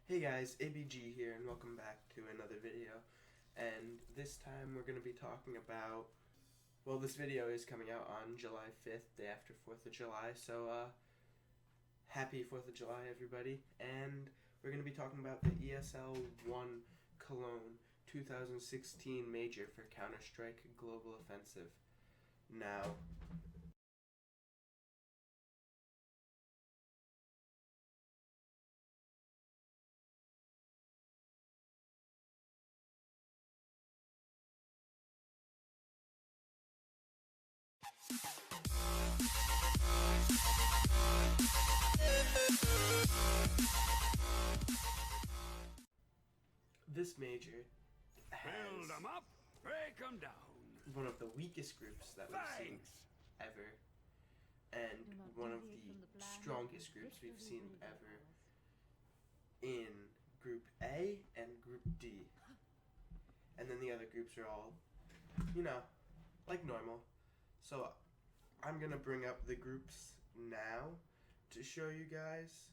Hey guys, ABG here and welcome back to another video. And this time we're going to be talking about, well, this video is coming out on July 5th, day after 4th of July, so happy 4th of July everybody. And we're going to be talking about the ESL 1 Cologne 2016 major for Counter-Strike Global Offensive. Now, this major has Build 'em up, break 'em down. one of the weakest groups that we've seen ever, and one of the strongest groups we've seen ever in Group A and Group D. And then the other groups are all, like normal. So I'm gonna bring up the groups now to show you guys.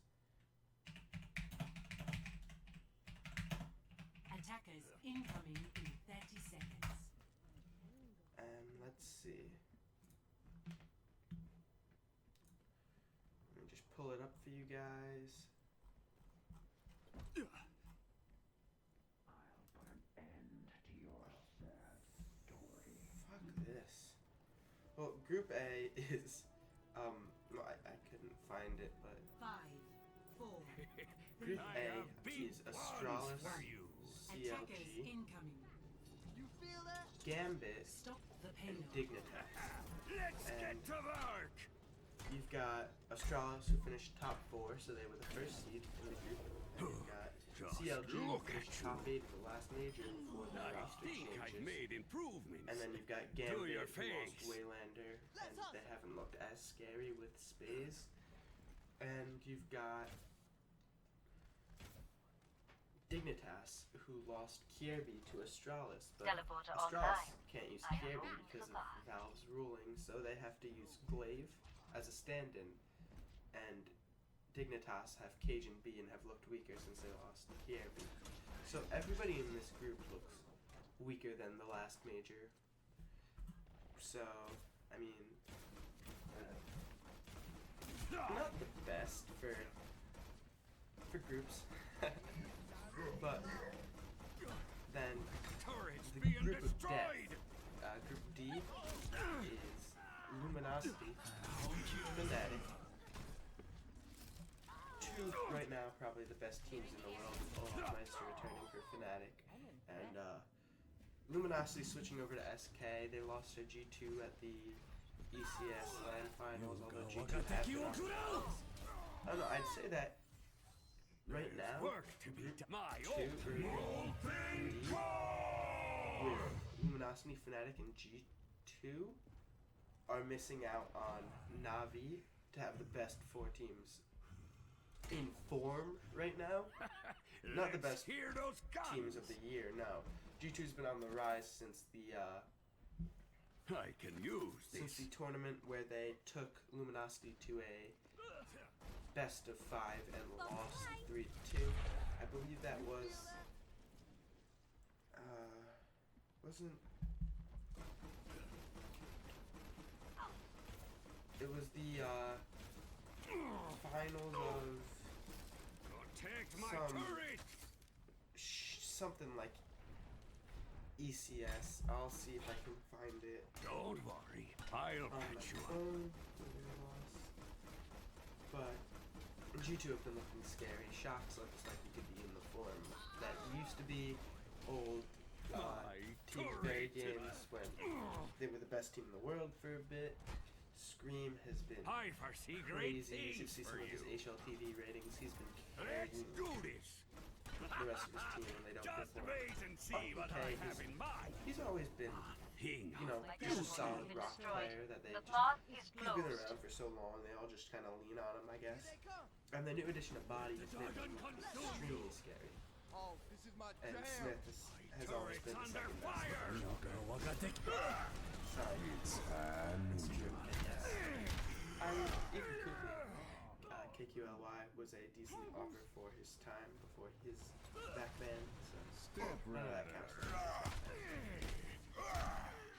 Attackers incoming in 30 seconds. And let's see. Let me just pull it up for you guys. I'll put an end to your sad story. Fuck this. Well, Group A is, I couldn't find it, but 5, 4. Group I A have beat is once Astralis, for you. Attackers CLG, incoming. Gambit, Stop the and payload. Dignitas. Let's And get to work. You've got Astralis, who finished top 4, so they were the first seed in the group. And you've got Just CLG, who look finished at top 8 of the last major before the I roster think I've changes. made improvements. And then you've got To Gambit, your who lost face. Waylander, and they haven't looked as scary with Spaze. And you've got Dignitas, who lost Kierby to Astralis, but Teleporter Astralis online. can't use I have Kierby room because of supply. Valve's ruling, so they have to use Glaive as a stand-in, and Dignitas have Cajun B and have looked weaker since they lost Kierby. So everybody in this group looks weaker than the last major. So, I mean, not the best for groups, but then Turrets the being group of destroyed. death, Group D is Luminosity, Fnatic, two right now probably the best teams in the world, Olafmeister returning for Fnatic, and Luminosity switching over to SK. They lost their G2 at the ECS LAN finals, although G2 have been on the finals. I don't know, I'd say that right now, Work to be Group done. My 2 old with Luminosity, Fnatic, and G2 are missing out on Na'Vi to have the best 4 teams in form right now. Not the best Hear those guns. teams of the year, no. G2's been on the rise since the I can use since this. the tournament where they took Luminosity to a best of 5 and lost 3-2. I believe that was wasn't it was the finals of Protect my some- turret. something like ECS. I'll see if I can find it Don't worry, I'll on my patch you up. phone. But G2 have been looking scary. Shox looks like he could be in the form that he used to be. Old My Team Berry turret. games when they were the best team in the world for a bit. Scream has been I foresee great crazy. You should things see for some of his you. HLTV ratings. He's been Let's carrying do this. the rest of his team when they don't Just perform. wait and see what I Okay, have in mind. He's always been, Hang you know, My just a teleport solid has been rock destroyed. player that they The just, pod is he's been closed. around for so long, they all just kind of lean on him, I guess. And the new addition of Body has made him extremely scary. Oh, this is my And jam. Smith has always been the Turret's second under best. fire. Sorry. Even Kuku, KQLY was a decent offer for his time before his None of that counts.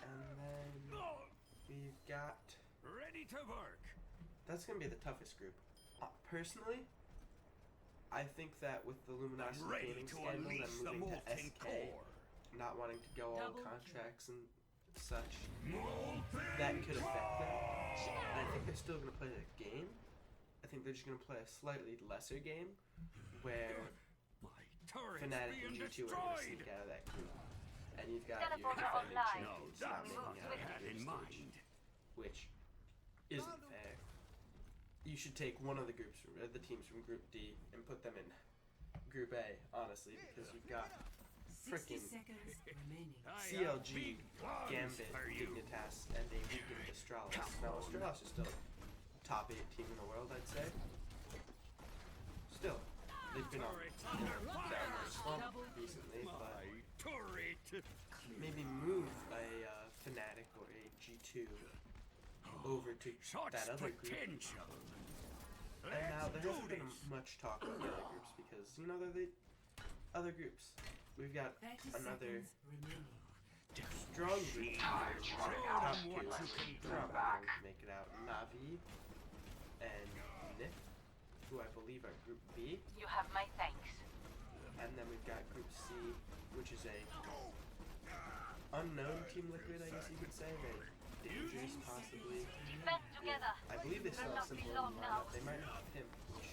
And then we've got. Ready to work. That's gonna be the toughest group. Personally, I think that with the Luminosity I'm ready gaming to scandal, unleash them the moving to molten SK, core. not wanting to go all Double contracts and such, that could affect them. And I think they're still gonna play the game. I think they're just gonna play a slightly lesser game, where My turret's Fnatic and being G2 are gonna destroyed. sneak out of that group, and you've got your Teleporter defending online. No, champions not that's making what out I of had the in group stage, mind. which isn't fair. You should take one of the groups, the teams from Group D, and put them in Group A, honestly, because you've got 60 Frickin' seconds remaining. I have CLG, big plans Gambit, for you. Dignitas, and a weakened Astralis. Now, Astralis is still top 8 team in the world, I'd say. Still, they've been on Turret's under downward fire. slump recently, but My turret. maybe move a Fnatic or a G2 over to Such that other group. potential. And now Let's there do hasn't been this. much talk about the other groups because, you know, they're the other groups. We've got 30 another seconds remaining. strong group. Show Top them two, what you I can think, do. probably going to make it out. Navi and Nif, who I believe are Group B. You have my thanks. And then we've got Group C, which is a unknown Team Liquid, I guess you could say. Very dangerous, possibly. Defend together. I believe they still have Will not be Simple in long the now. lineup. They might have him, which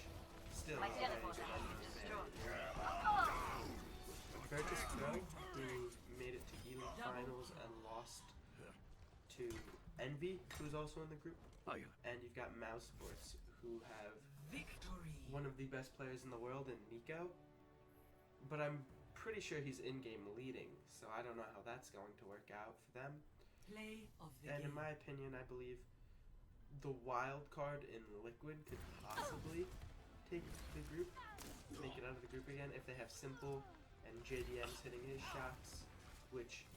still My is a very teleporter good has been unknown destroyed. man. Virtus Pro, who made it to Elite Finals and lost to Envy, who's also in the group. Oh, And you've got Mouse Sports, who have Victory. one of the best players in the world in Nico. But I'm pretty sure he's in-game leading, so I don't know how that's going to work out for them. Play of the And game. in my opinion, I believe the wild card in Liquid could possibly take the group, make it out of the group again, if they have Simple and JDM's hitting his shots, which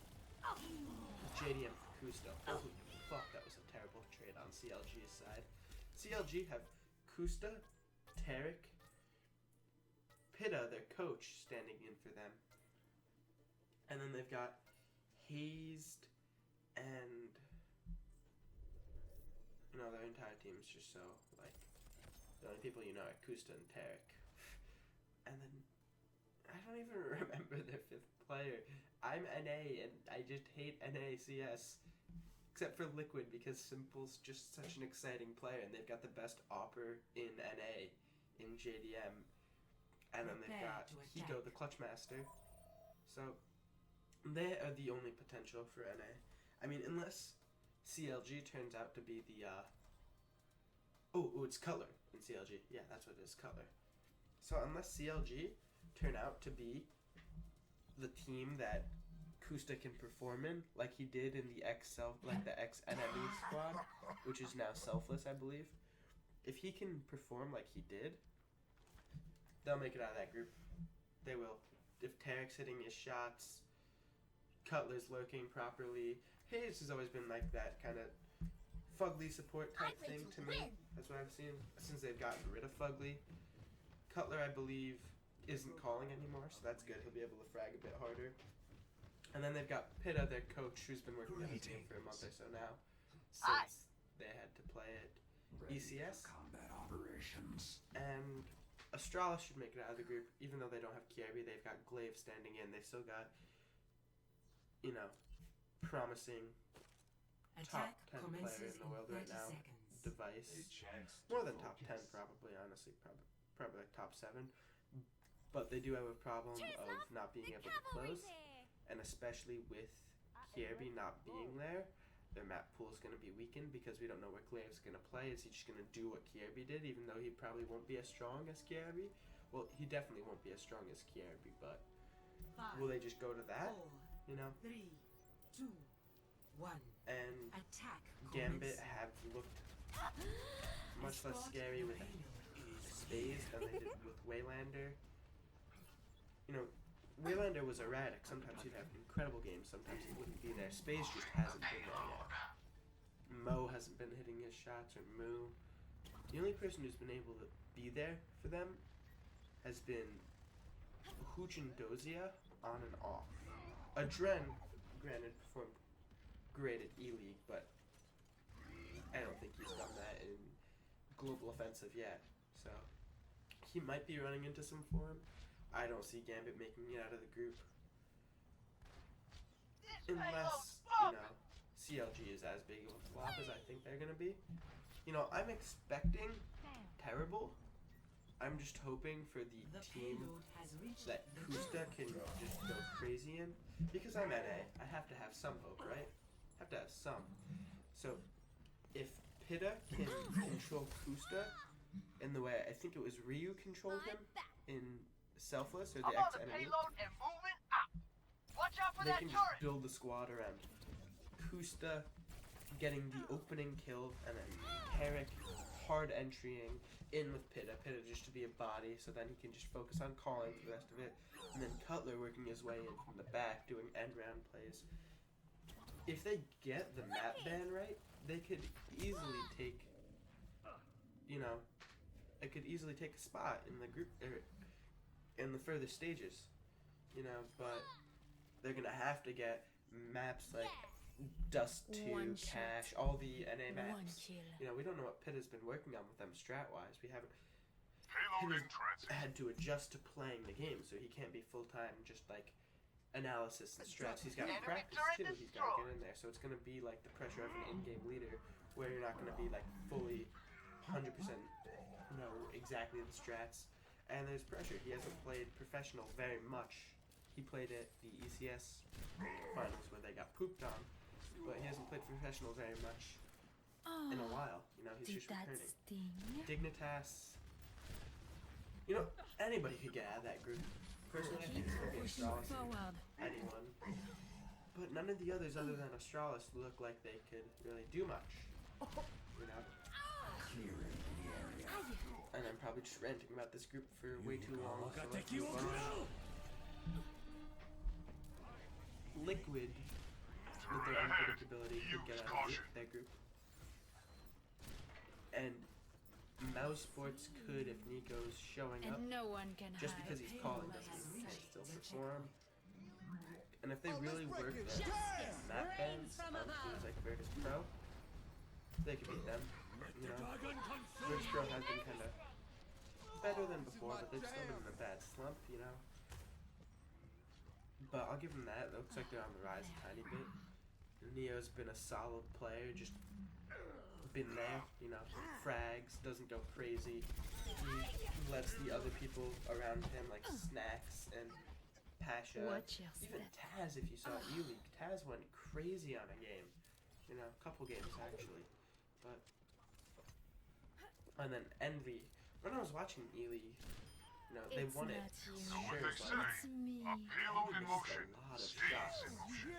JDM for Kusto. Holy fuck, that was a terrible trade on CLG's side. CLG have Kusta, Tarek, Pitta, their coach, standing in for them. And then they've got Hazed and their entire team is just so like the only people you know are Kusta and Tarek. And then I don't even remember their 5th player. I'm NA and I just hate NA CS. Except for Liquid because Simple's just such an exciting player and they've got the best opper in NA in JDM. And then they've got Hiko, the Clutch Master. So they are the only potential for NA. I mean, unless CLG turns out to be the it's Color in CLG. Yeah, that's what it is, Color. So unless CLG turn out to be the team that Kusta can perform in, like he did in the the ex-NME squad, which is now Selfless, I believe. If he can perform like he did, they'll make it out of that group. They will. If Tarek's hitting his shots, Cutler's lurking properly. Hayes has always been like that kind of Fugly support type thing to me. That's what I've seen since they've gotten rid of Fugly. Cutler, I believe, isn't calling anymore, so that's good. He'll be able to frag a bit harder. And then they've got Pitta, their coach, who's been working on the team for a month or so now, since they had to play at ECS. Combat operations. And Astralis should make it out of the group, even though they don't have Kierby. They've got Glaive standing in. They've still got, promising top Attack 10 player commences in the in world 30 right now. seconds. Device. chance More than top 10, probably, honestly. Probably like top 7. But they do have a problem of not being able to close. And especially with Kierby not being there, their map pool is going to be weakened because we don't know where Glaive's going to play. Is he just going to do what Kierby did, even though he probably won't be as strong as Kierby? Well, he definitely won't be as strong as Kierby, but 5, will they just go to that? 4, You know? 3, 2, 1. And Attack Gambit commences. have looked much less scary with Spaze than they did with Waylander. Waylander was erratic. Sometimes he'd have incredible games, sometimes he wouldn't be there. Spaze just hasn't been there yet. Mo hasn't been hitting his shots, or Moo. The only person who's been able to be there for them has been Huchendozia on and off. Adren, granted, performed great at E-League, but I don't think he's done that in Global Offensive yet. So he might be running into some form. I don't see Gambit making it out of the group. Unless, CLG is as big of a flop as I think they're going to be. I'm expecting terrible. I'm just hoping for the team payload has reached that Kusta can just go crazy in. Because I'm NA, I have to have some hope, right? Have to have some. So, if Pitta can control Kusta in the way I think it was Ryu controlled him in Selfless or the I'm on the X-Enemy, payload and moving out. Watch out for they that can just turret. build the squad around Kusta getting the opening kill, and then Carrick hard entrying in with Pitta just to be a body, so then he can just focus on calling for the rest of it, and then Cutler working his way in from the back doing end round plays. If they get the map ban right, they could easily take, it could easily take a spot in the group, in the further stages, but they're gonna have to get maps like Dust 2, Cash, all the NA maps. We don't know what Pitt has been working on with them strat-wise. We haven't. Pitt has had to adjust to playing the game, so he can't be full-time just like analysis and strats. He's got to practice too. He's got to get in there. So it's going to be like the pressure of an in-game leader, where you're not going to be like fully 100% know exactly the strats. And there's pressure. He hasn't played professional very much. He played at the ECS finals where they got pooped on, but he hasn't played professional very much in a while. He's just returning. Dignitas. Anybody could get out of that group. Personally, I think it's going to be Astralis or anyone. But none of the others other than Astralis look like they could really do much. And I'm probably just ranting about this group for way too long. So let's move on. Liquid, with their unpredictability, could get out of their group. And Mouse Sports could if Nico's showing up. And no one can Just because he's calling doesn't mean he can still perform. And if they really work their map bans on teams like Virtus Pro, they could beat them. Virtus Pro has been kind of better than before, but they've still been in a bad slump, But I'll give them that. It looks like they're on the rise a tiny bit. Neo's been a solid player, just been there, frags, doesn't go crazy. He lets the other people around him, like Snacks and Pasha, even Taz, if you saw E-League, Taz went crazy on a game. A couple games actually. But and then Envy, when I was watching E-League, they won it. Sure, It's me. Payload in motion. a lot of Stays shots. in motion.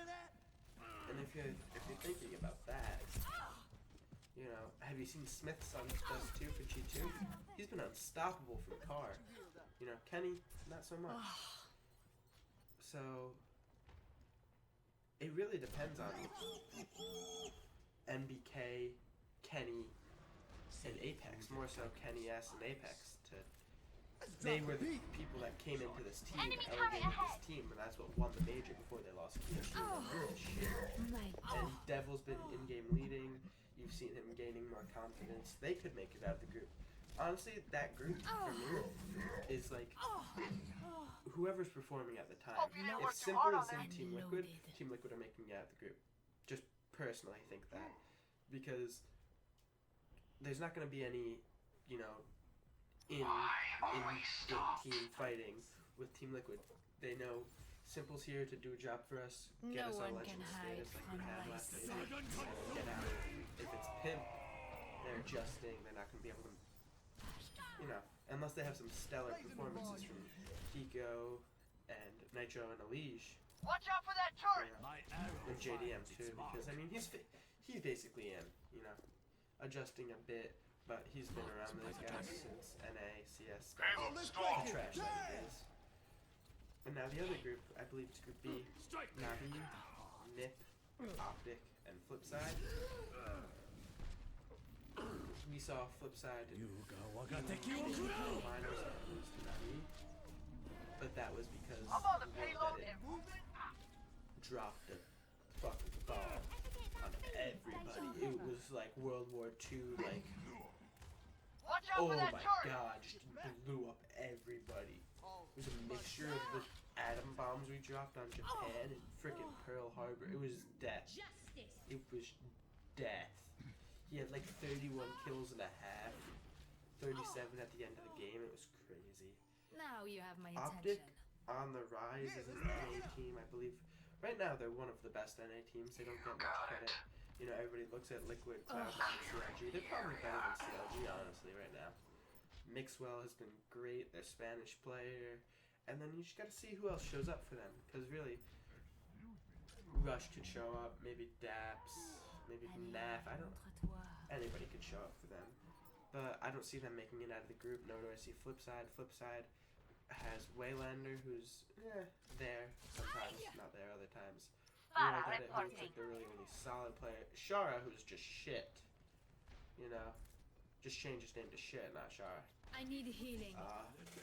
And if you're thinking about that, have you seen Smith's on Dust 2 for G2? He's been unstoppable from Car. Kenny, not so much. So it really depends on NBK, Kenny, and Apex. More so Kenny S and Apex. They were the people that came into this team, elevated this team, and that's what won the major before they lost Kiyoshi. And Devil's been in-game leading. You've seen him gaining more confidence. They could make it out of the group. Honestly, that group for me is like whoever's performing at the time. If Simple is in Team Liquid are making it out of the group. Just personally think that, because there's not going to be any, in team fighting with Team Liquid. They know Simple's here to do a job for us, get us our legend status like we had last year, and get out. If it's Pimp, they're adjusting. They're not going to be able to, unless they have some stellar performances from Kiko and Nitro and Elige. Watch out for that turret. And JDM too, because he's basically in, adjusting a bit. But he's been around those guys since NA, CS, the trash that he is. And now the other group, I believe it's Group B, Navi, Nip, Optic, and Flipside. We saw Flipside in the finals lose to Navi, but that that was because I'm on the the way payload that it and moving up. dropped a fucking bomb on everybody. It was like World War II, like, Watch out oh for that my turret. god, just blew up everybody. It was a mixture of the atom bombs we dropped on Japan and frickin' Pearl Harbor. It was death. It was death. He had like 31 kills and a half, 37 at the end of the game. It was crazy. Now you have my Optic attention. on the rise as an NA team, I believe. Right now, they're one of the best NA teams. They don't get much credit. You know, everybody looks at Liquid, Cloud9, CLG. They're probably better than CLG, honestly, right now. Mixwell has been great. Their Spanish player. And then you just gotta see who else shows up for them. Because really, Rush could show up. Maybe Daps. Maybe Naf. I don't. Anybody could show up for them. But I don't see them making it out of the group. Nor do I see Flipside. Flipside has Waylander, who's there sometimes, not there other times. Farah He looks reporting. like the really, really solid player. Shara, who's just shit. You know, just change his name to shit, not Shara. I need healing.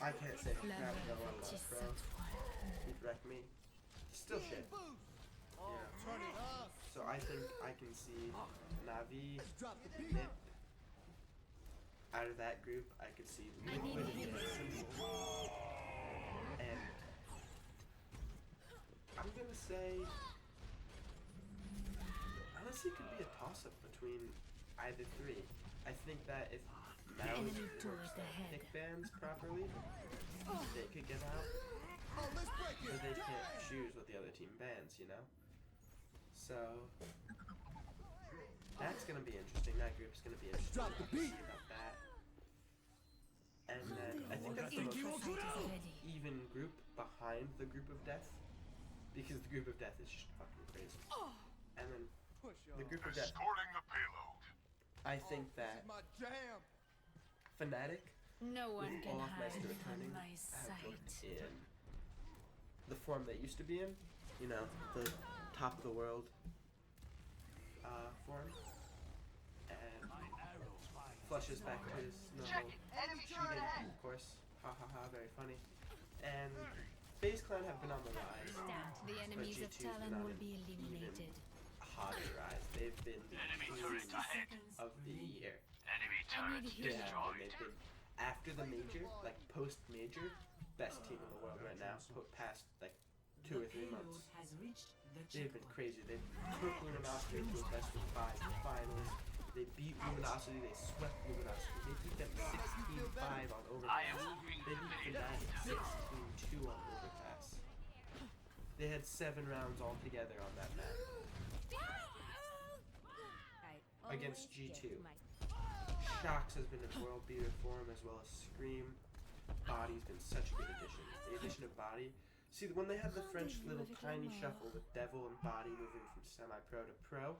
I can't say La crap about mort that is pro. cette fois. He'd wreck me. Still shit. Yeah. So I think I can see Navi, Nip. Out of that group, I could see Liquid and Innocent. And I'm gonna say, honestly, it could be a toss-up between either three. I think that if Maui Enemy works turret their ahead. pick bans properly, they could get out. But they can't choose what the other team bans, you know? So that's gonna be interesting. That group's gonna be interesting. We'll see about that. And then I think that's the most Ready. even group behind the group of death, because the group of death is just fucking crazy. And then the group of death, Escorting the payload. I think that Fnatic No one with can all of hide Master from returning my have looked sight. in the form they used to be in, you know, the top of the world form, and flushes back to his Check normal it. Enemy turret cheating, ahead. of course, ha ha ha, very funny. And FaZe Clan have been on the rise, The enemies of G2's been Talon on will an be eliminated. hotter rise. They've been the team Seconds of the year. Enemy I need healing. Yeah, and they've been after the major, like post major, best team in the world right now. Past like 2 or 3 months, has reached the they've been checkpoint. crazy. They took Luminosity to a best of 5 finals. They beat Luminosity. They swept Luminosity. They beat them 16-5 on Overpass. They beat Fnatic 16-2 on Overpass. They had 7 rounds altogether on that map against G2. Shox has been in world beater form, as well as Scream. Body's been such a good addition. The addition of Body. See, when they had the French little tiny shuffle with Devil and Body moving from semi-pro to pro,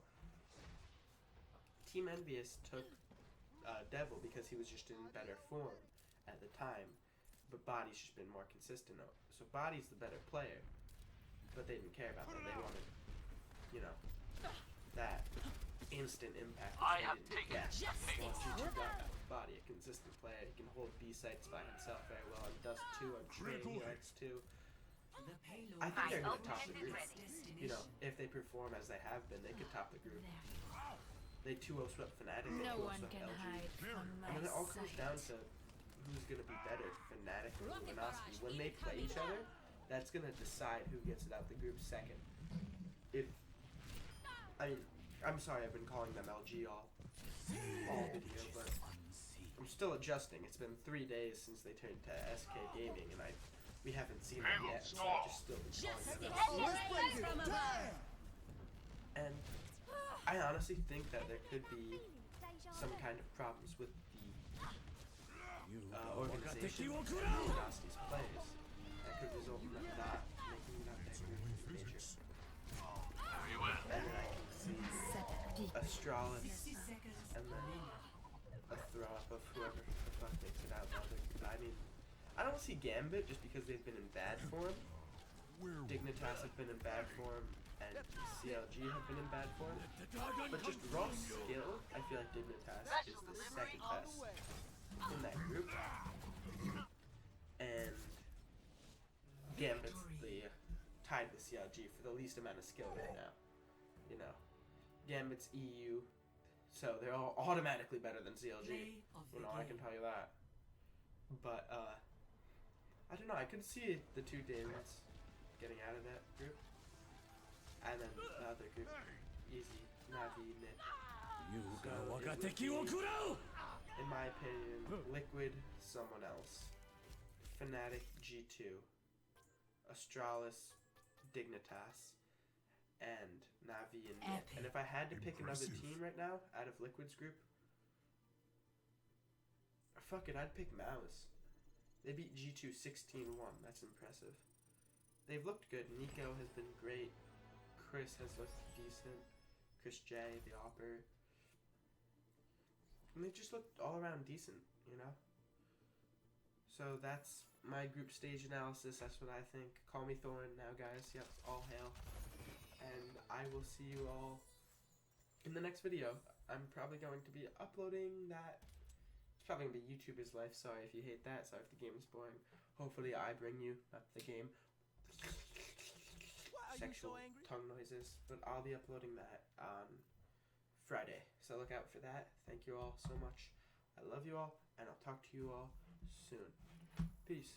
Team Envious took Devil because he was just in better form at the time, but Body's just been more consistent. So Body's the better player, but they didn't care about that. They wanted, you know, that instant impact. I which have they didn't taken get. Well, G2 got that with Body, a consistent player. He can hold B sites by himself very well. On Dust 2, on Train, X 2. The payload I think they're My gonna top the ultimate is group. ready. You know, if they perform as they have been, they could top the group. They 2-0 swept Fnatic. They No 2-0 one swept can LG. hide from my And then it all comes sight. down to who's gonna be better, Fnatic or Luminosity. When they play each other, that's gonna decide who gets it out the group second. If I mean, I'm sorry, I've been calling them LG all video, but I'm still adjusting. It's been 3 days since they turned to SK Gaming, and we haven't seen them yet, so I've just still been calling them LG. And I honestly think that there could be some kind of problems with the organization and Luminosity's players that could result in them not making it out that group in the major. And then I can see Astralis 60 seconds and then a throw up of whoever the fuck makes it out. I mean, I don't see Gambit just because they've been in bad form. Dignitas have been in bad form, and CLG have been in bad form. But just raw skill, I feel like Dignitas is the second best in that group. And Gambit's tied with CLG for the least amount of skill right now. You know, Gambit's EU, so they're all automatically better than CLG. Play of the You know, I can tell you that. But I don't know. I could see the two Davids getting out of that group, and then the other group, easy, Navi, Nick. So it would be, in my opinion, Liquid, someone else, Fnatic, G2, Astralis, Dignitas, and Navi and Nick. And if I had to pick another team right now out of Liquid's group, fuck it, I'd pick Mouse. They beat G2 16-1. That's impressive. They've looked good. Nico has been great. Chris has looked decent. Chris J, the Opper. And they've just looked all around decent, you know? So that's my group stage analysis. That's what I think. Call me Thorn now, guys. Yep, all hail. And I will see you all in the next video. I'm probably going to be uploading that. It's probably going to be YouTuber's life. Sorry if you hate that. Sorry if the game is boring. Hopefully I bring you, not the game, sexual tongue noises. But I'll be uploading that on Friday. So look out for that. Thank you all so much. I love you all, and I'll talk to you all soon. Peace.